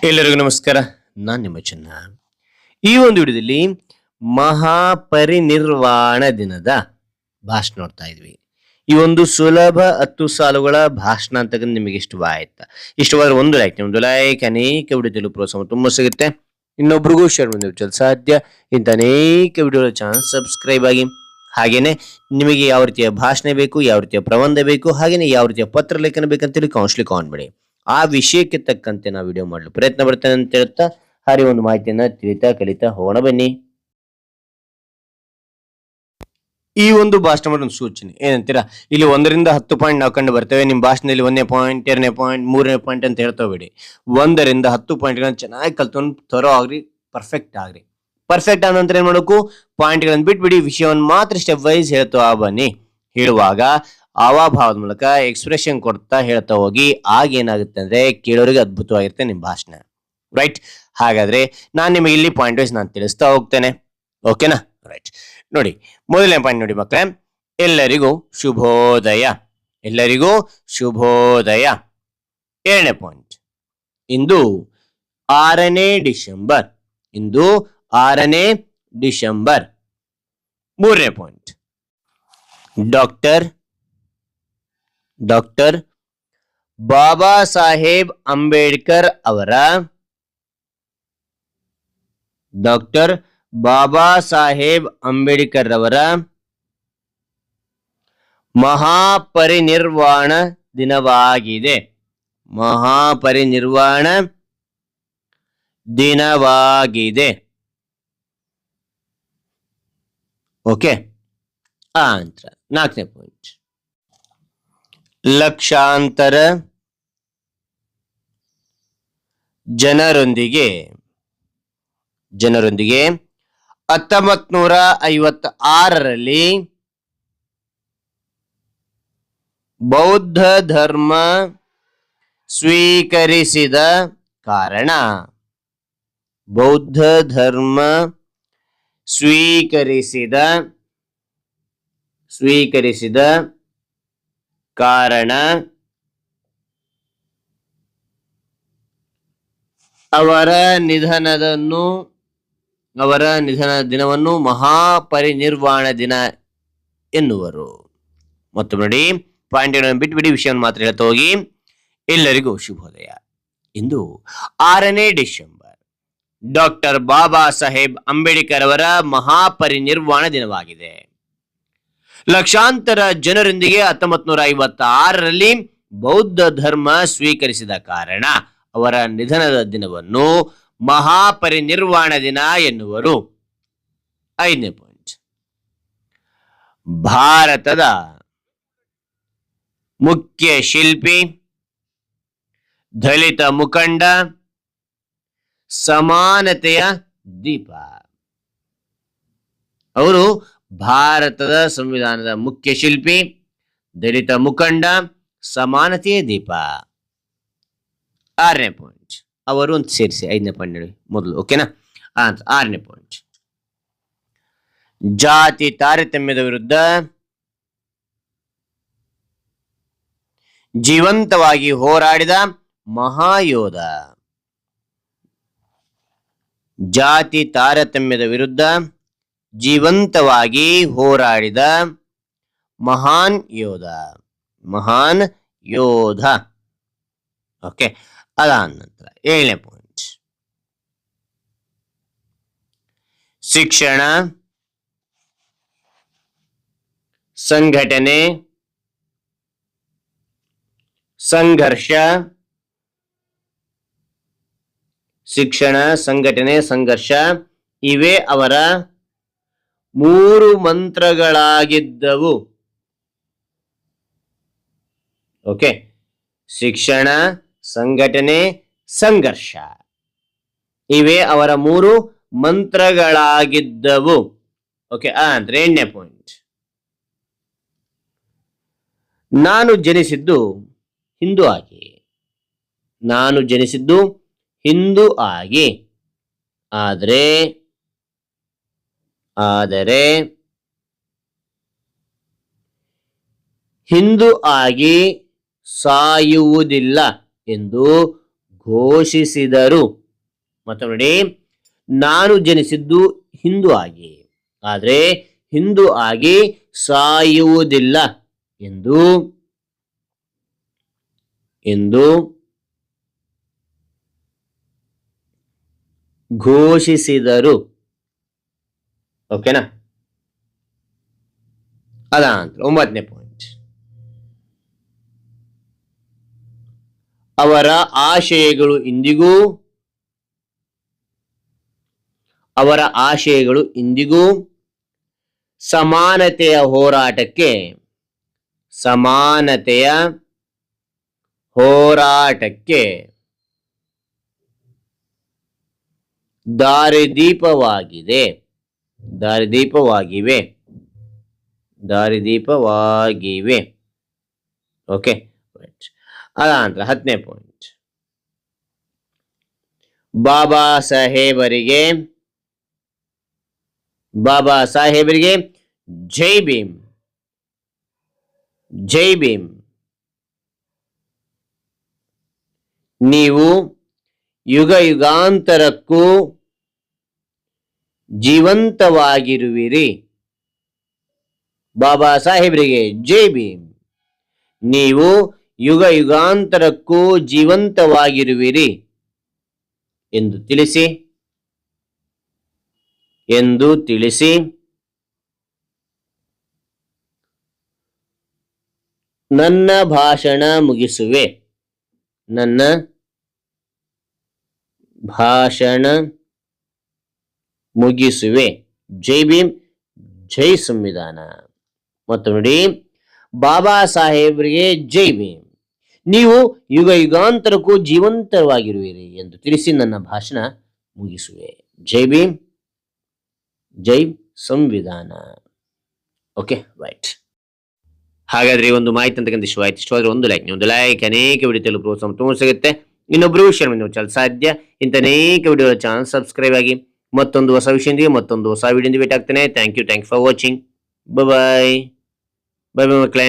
ಎಲ್ಲರಿಗೂ ನಮಸ್ಕಾರ. ನಾನು ನಿಮ್ಮ ಚೆನ್ನ. ಈ ಒಂದು ವಿಡಿಯೋದಲ್ಲಿ ಮಹಾಪರಿನಿರ್ವಾಣ ದಿನದ ಭಾಷಣ ನೋಡ್ತಾ ಇದ್ವಿ. ಈ ಒಂದು ಸುಲಭ 10 ಸಾಲುಗಳ ಭಾಷಣ ಅಂತಕ್ಕಂಥ ನಿಮಗೆ ಇಷ್ಟವಾಯ್ತಾ? ಇಷ್ಟವಾದ್ರೆ ಒಂದು ಲೈಕ್ ಅನೇಕ ವಿಡಿಯೋದಲ್ಲೂ ಪ್ರೋತ್ಸಾಹ ತುಂಬ ಸಿಗುತ್ತೆ. ಇನ್ನೊಬ್ರಿಗೂ ಶೇರ್ ಮಾಡಿ ಸಾಧ್ಯ. ಇಂಥ ಅನೇಕ ವಿಡಿಯೋಗಳ ಚಾನಲ್ ಸಬ್ಸ್ಕ್ರೈಬ್ ಆಗಿ. ಹಾಗೇನೆ ನಿಮಗೆ ಯಾವ ರೀತಿಯ ಭಾಷಣ ಬೇಕು, ಯಾವ ರೀತಿಯ ಪ್ರಬಂಧ ಬೇಕು, ಹಾಗೇನೆ ಯಾವ ರೀತಿಯ ಪತ್ರ ಲೇಖನ ಬೇಕಂತೇಳಿ ಕೌನ್ಸ್ಲಿ ಕಾಣ್ಬೇಡಿ. ಆ ವಿಷಯಕ್ಕೆ ತಕ್ಕಂತೆ ನಾವು ವಿಡಿಯೋ ಮಾಡಲು ಪ್ರಯತ್ನ ಪಡ್ತೇನೆ ಅಂತ ಹೇಳ್ತಾ ಹಾರಿ ಒಂದು ಮಾಹಿತಿಯನ್ನ ತಿಳಿತಾ ಕಲಿತಾ ಹೋಗೋಣ ಬನ್ನಿ. ಈ ಒಂದು ಭಾಷಣ ಮಾಡೋ ಒಂದು ಸೂಚನೆ ಏನಂತೀರಾ, ಇಲ್ಲಿ 1ರಿಂದ 10 ಪಾಯಿಂಟ್ ನಾವು ಕಂಡು ಬರ್ತೇವೆ. ನಿಮ್ಮ ಭಾಷಣದಲ್ಲಿ 1ನೇ ಪಾಯಿಂಟ್, 2ನೇ ಪಾಯಿಂಟ್, 3ನೇ ಪಾಯಿಂಟ್ ಅಂತ ಹೇಳ್ತಾ ಹೋಗ್ಬೇಡಿ. 1ರಿಂದ 10 ಪಾಯಿಂಟ್ಗಳನ್ನ ಚೆನ್ನಾಗಿ ಕಲ್ತ್ಕೊಂಡು ಥರೋ ಆಗ್ರಿ, ಪರ್ಫೆಕ್ಟ್ ಆಗ್ರಿ. ಪರ್ಫೆಕ್ಟ್ ಆದ ನಂತರ ಏನ್ ಮಾಡಬೇಕು, ಪಾಯಿಂಟ್ಗಳನ್ನು ಬಿಟ್ಬಿಡಿ, ವಿಷಯವನ್ನು ಮಾತ್ರ ಸ್ಟೆಪ್ ವೈಸ್ ಹೇಳ್ತಾ ಬನ್ನಿ. ಹೇಳುವಾಗ ಹಾವಭಾವದ ಮೂಲಕ ಎಕ್ಸ್ಪ್ರೆಷನ್ ಕೊಡ್ತಾ ಹೇಳ್ತಾ ಹೋಗಿ. ಆಗ ಏನಾಗುತ್ತೆ ಅಂದ್ರೆ ಕೇಳೋರಿಗೆ ಅದ್ಭುತವಾಗಿರುತ್ತೆ ನಿಮ್ಮ ಭಾಷಣ. ರೈಟ್. ಹಾಗಾದ್ರೆ ನಾನು ನಿಮಗೆ ಇಲ್ಲಿ ಪಾಯಿಂಟ್ ವೈಸ್ ನಾನು ತಿಳಿಸ್ತಾ ಹೋಗ್ತೇನೆ. ಓಕೆನಾ? ರೈಟ್. ನೋಡಿ, ಮೊದಲನೇ ಪಾಯಿಂಟ್ ನೋಡಿ ಮಕ್ಕಳೇ, ಎಲ್ಲರಿಗೂ ಶುಭೋದಯ. ಎಲ್ಲರಿಗೂ ಶುಭೋದಯ. 2ನೇ ಪಾಯಿಂಟ್, ಇಂದು 6ನೇ ಡಿಸೆಂಬರ್. ಇಂದು 6ನೇ ಡಿಸೆಂಬರ್. 3ನೇ ಪಾಯಿಂಟ್, ಡಾಕ್ಟರ್ ಬಾಬಾ ಸಾಹೇಬ್ ಅಂಬೇಡ್ಕರ್ ಅವರ ಮಹಾಪರಿನಿರ್ವಾಣ ದಿನವಾಗಿದೆ. ಮಹಾಪರಿನಿರ್ವಾಣ ದಿನವಾಗಿದೆ. ಓಕೆ. ಆನಂತರ 4ನೇ ಪಾಯಿಂಟ್, ಲಕ್ಷಾಂತರ ಜನರೊಂದಿಗೆ 1956ರಲ್ಲಿ ಬೌದ್ಧ ಧರ್ಮ ಸ್ವೀಕರಿಸಿದ ಕಾರಣ. ಬೌದ್ಧ ಧರ್ಮ ಸ್ವೀಕರಿಸಿದ ಕಾರಣ ಅವರ ನಿಧನ ದಿನವನ್ನು ಮಹಾಪರಿನಿರ್ವಾಣ ದಿನ ಎನ್ನುವರು. ಮತ್ತು ನೋಡಿ, ಪಾಯಿಂಟ್ ಬಿಟ್ಬಿಡಿ, ವಿಷಯವನ್ನು ಮಾತ್ರ ಹೇಳ್ತಾ ಹೋಗಿ. ಎಲ್ಲರಿಗೂ ಶುಭೋದಯ. ಇಂದು 6ನೇ ಡಿಸೆಂಬರ್ ಡಾಕ್ಟರ್ ಬಾಬಾ ಸಾಹೇಬ್ ಅಂಬೇಡ್ಕರ್ ಅವರ ಮಹಾಪರಿನಿರ್ವಾಣ ದಿನವಾಗಿದೆ. ಲಕ್ಷಾಂತರ ಜನರೊಂದಿಗೆ 1956ರಲ್ಲಿ ಬೌದ್ಧ ಧರ್ಮ ಸ್ವೀಕರಿಸಿದ ಕಾರಣ ಅವರ ನಿಧನದ ದಿನವನ್ನು ಮಹಾಪರಿನಿರ್ವಾಣ ದಿನ ಎನ್ನುವರು. 5ನೇ ಪಾಯಿಂಟ್, ಭಾರತದ ಮುಖ್ಯ ಶಿಲ್ಪಿ, ದಲಿತ ಮುಖಂಡ, ಸಮಾನತೆಯ ದೀಪ. ಅವರು ಭಾರತದ ಸಂವಿಧಾನದ ಮುಖ್ಯ ಶಿಲ್ಪಿ, ದಲಿತ ಮುಖಂಡ, ಸಮಾನತೆಯ ದೀಪ. 6ನೇ ಪಾಯಿಂಟ್, ಅವರು ಅಂತ ಸೇರಿಸಿ 5ನೇ ಪಾಯಿಂಟ್ ನೋಡಿ ಮೊದಲು. ಓಕೆನಾ? 6ನೇ ಪಾಯಿಂಟ್, ಜಾತಿ ತಾರತಮ್ಯದ ವಿರುದ್ಧ ಜೀವಂತವಾಗಿ ಹೋರಾಡಿದ ಮಹಾಯೋಧ. ಜಾತಿ ತಾರತಮ್ಯದ ವಿರುದ್ಧ ಜೀವಂತವಾಗಿ ಹೋರಾಡಿದ ಮಹಾನ್ ಯೋಧ. ಓಕೆ. ಅದಾದ ನಂತರ 7ನೇ ಪಾಯಿಂಟ್, ಶಿಕ್ಷಣ, ಸಂಘಟನೆ, ಸಂಘರ್ಷ. ಇವೇ ಅವರ 3 ಮಂತ್ರಗಳಾಗಿದ್ದವು. ಓಕೆ. ಶಿಕ್ಷಣ, ಸಂಘಟನೆ, ಸಂಘರ್ಷ ಇವೇ ಅವರ 3 ಮಂತ್ರಗಳಾಗಿದ್ದವು. ಓಕೆ. ಅಂದ್ರೆ 8ನೇ ಪಾಯಿಂಟ್, ನಾನು ಜನಿಸಿದ್ದು ಹಿಂದೂ ಆಗಿ, ಆದರೆ ಹಿಂದೂ ಆಗಿ ಸಾಯುವುದಿಲ್ಲ ಎಂದು ಘೋಷಿಸಿದರು. ಮತ್ತೊಮ್ಮೆ ನೋಡಿ, ನಾನು ಜನಿಸಿದ್ದು ಹಿಂದೂ ಆಗಿ, ಆದರೆ ಹಿಂದೂ ಆಗಿ ಸಾಯುವುದಿಲ್ಲ ಎಂದು ಘೋಷಿಸಿದರು. ಓಕೆನಾ? ಅದಾನಂತರ 9ನೇ ಪಾಯಿಂಟ್, ಅವರ ಆಶಯಗಳು ಇಂದಿಗೂ ಸಮಾನತೆಯ ಹೋರಾಟಕ್ಕೆ ದಾರಿದೀಪವಾಗಿವೆ. ಓಕೆ, ಅದಾನಂತರ 10ನೇ ಪಾಯಿಂಟ್, ಬಾಬಾ ಸಾಹೇಬರಿಗೆ ಜೈ ಭೀಮ್. ನೀವು ಯುಗ ಯುಗಾಂತರಕ್ಕೂ ಜೀವಂತವಾಗಿರುವಿರಿ. ಬಾಬಾ ಸಾಹೇಬರಿಗೆ ಜೈ ಭೀಮ್. ನೀವು ಯುಗ ಯುಗಾಂತರಕ್ಕೂ ಜೀವಂತವಾಗಿರುವಿರಿ ಎಂದು ತಿಳಿಸಿ ನನ್ನ ಭಾಷಣ ಮುಗಿಸುವೆ. ಜೈ ಭೀಮ್, ಜೈ ಸಂವಿಧಾನ. ಮತ್ತು ನೋಡಿ, ಬಾಬಾ ಸಾಹೇಬರಿಗೆ ಜೈ ಭೀಮ್. ನೀವು ಯುಗ ಯುಗಾಂತರಕ್ಕೂ ಜೀವಂತವಾಗಿರುವಿರಿ ಎಂದು ತಿಳಿಸಿ ನನ್ನ ಭಾಷಣ ಮುಗಿಸುವೆ. ಜೈ ಭೀಮ್, ಜೈ ಸಂವಿಧಾನ. Okay, right. ಹಾಗಾದ್ರೆ ಒಂದು ಮಾಹಿತಿ ಅಂತಕ್ಕಂಥ ಇಷ್ಟವಾದ್ರೆ ಒಂದು ಲೈಕ್, ಅನೇಕ ವಿಡಿಯೋ ಪ್ರೋತ್ಸಾಹ ತುಂಬ ಸಿಗುತ್ತೆ. ಇನ್ನೊಬ್ರು ಶೇರ್ ಮಾಡಿ ಚಾನಲ್ ಸಾಧ್ಯ. ಇಂಥ ಅನೇಕ ವಿಡಿಯೋ ಚಾನಲ್ ಸಬ್ಸ್ಕ್ರೈಬ್ ಆಗಿ ಮತ್ತೊಂದು ಹೊಸ ವಿಷಯದೊಂದಿಗೆ ಮತ್ತೊಂದು ಹೊಸ ವಿಡಿಯೋದಿಂದ ಭೇಟಿ ಆಗ್ತೇನೆ. Thank you for watching. Bye ಮಕ್ಕಳೇ.